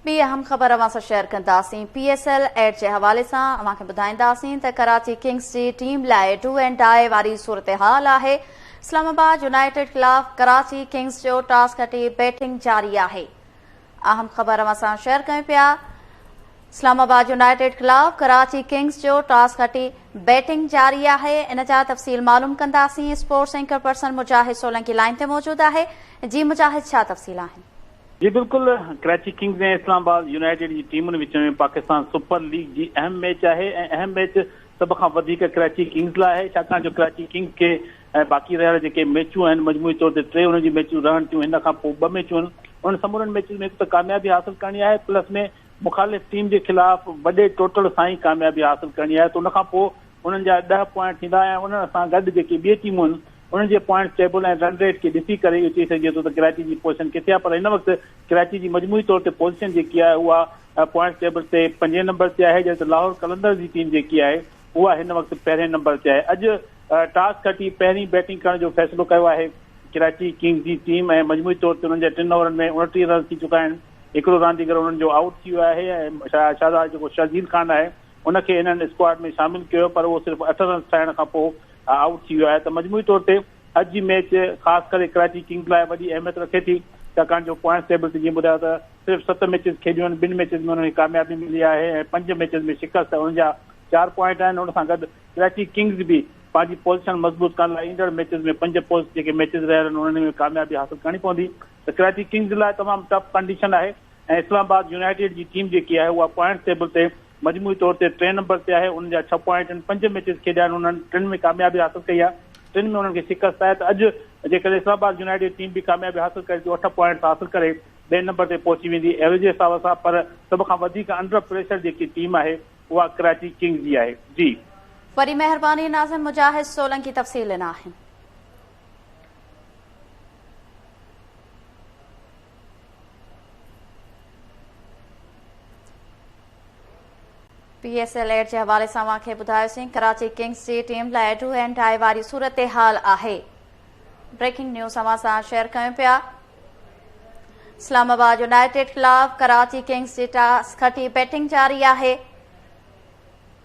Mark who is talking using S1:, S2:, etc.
S1: ॿी अहम ख़बर अवां सां शेयर कंदासीं। PSL एड जे हवाले सां अव्हांखे ॿुधाईंदासीं त कराची किंग्स जी टीम लाइ डू एंड डाई वारी सूरत-हाल आहे। इस्लामाबाद यूनाइटेड ख़िलाफ़ कराची किंग्स जो टॉस खटी बैटिंग जारी आहे। अहम ख़बर अवां सां शेयर कयूं पिया। इस्लामाबाद यूनाइटेड ख़िलाफ़ कराची किंग्स जो टॉस खटी बैटिंग जारी आहे। इन जा तफ़सील मालूम कंदासीं। स्पोर्ट्स एंकर पर्सन मुजाहिद सोलंकी लाइन ते मौजूद आहे। जी मुजाहिद, छा तफ़सील आहिनि?
S2: जी बिल्कुल, कराची किंग्स ऐं इस्लामाबाद यूनाइटेड जी टीमुनि विच में पाकिस्तान सुपर लीग जी अहम मैच आहे ऐं अहम मैच सभ खां वधीक कराची किंग्स लाइ आहे, छाकाणि जो कराची किंग्स खे बाक़ी रहियल जेके मैचूं आहिनि मजमूई तौर ते 3 उन्हनि जी मैचूं रहनि थियूं। हिन खां पोइ 2 मैचूं आहिनि, उन समूरनि मैचुनि में हिकु त कामयाबी हासिल करणी आहे, प्लस में मुखालिफ़ टीम जे ख़िलाफ़ वॾे टोटल सां ई कामयाबी हासिल करणी आहे। त उन खां पोइ उन्हनि जा 10 पॉइंट थींदा ऐं उन सां गॾु जेके ॿिए टीमूं आहिनि उन्हनि जे पॉइंट टेबल ऐं रन रेट खे ॾिसी करे इहो चई सघिजे थो त कराची जी पोज़ीशन किथे आहे। पर हिन वक़्तु कराची जी मजमूई तौर ते पोज़ीशन जेकी आहे उहा पॉइंट टेबल ते 5 नंबर ते आहे, जॾहिं लाहौर कलंदर जी टीम जेकी आहे उहा हिन वक़्तु 1 नंबर ते आहे। अॼु टॉस खटी पहिरीं बैटिंग करण जो फ़ैसिलो कयो आहे कराची किंग्स जी टीम ऐं मजमूई तौर ते उन्हनि जे 3 ओवरनि में 29 रन थी चुका आहिनि। हिकिड़ो रांदीगर उन्हनि जो आउट थी वियो आहे ऐं शाहज़ाद जेको शर्जील ख़ान आहे उनखे हिननि स्क्वाड में शामिल कयो, पर उहो सिर्फ़ु 8 रन ठाहिण खां पोइ आउट थी वियो आहे। त मजमूई तौर ते अॼु जी मैच ख़ासि करे कराची किंग्स लाइ वॾी अहमियत रखे थी, छाकाणि जो पॉइंट टेबल ते जीअं ॿुधायो त सिर्फ़ु 7 मैचिस खेॾियूं आहिनि, 2 मैचिस में उन्हनि खे कामयाबी मिली आहे ऐं 5 मैचिस में शिकस्त आहे। उन्हनि जा 4 पॉइंट आहिनि। उन सां गॾु कराची किंग्स बि पंहिंजी पोज़ीशन मज़बूत करण लाइ ईंदड़ मैचिस में 5 जेके मैचिस रहियल आहिनि उन्हनि में कामयाबी हासिल करणी पवंदी। त कराची किंग्स लाइ तमामु टफ कंडीशन आहे ऐं इस्लामाबाद यूनाइटेड जी टीम जेकी आहे उहा पॉइंट टेबल ते मजमूई तौर ते 3 नंबर ते आहे। उन्हनि जा 6 पॉइंट आहिनि, 5 मैचिस खेॾिया आहिनि, उन्हनि 3 में कामयाबी हासिल कई आहे, 3 में उन्हनि खे शिकस्त आहे। त अॼु जेकॾहिं इस्लामाबाद यूनाइटेड टीम बि कामयाबी हासिल करे थी 8 पॉइंट हासिल करे 2 नंबर ते पहुची वेंदी एवरेज जे हिसाब सां। पर सभ खां वधीक अंडर प्रेशर जेकी टीम आहे उहा कराची किंग्स जी आहे। जी
S1: वरी महिरबानी नाज़िम मुजाहिद सोलंकी तफ़सील ॾिना आहिनि। PSL एड जे हवाले सां अव्हांखे ॿुधायोसीं कराची किंग्स जी टीम लाइ डू एंड डाई वारी सूरत हाल आहे। ब्रेकिंग न्यूज़ अव्हां सां शेयर कयूं पिया। इस्लामाबाद यूनाइटेड ख़िलाफ़ कराची किंग्स जी टॉस खटी बैटिंग जारी आहे।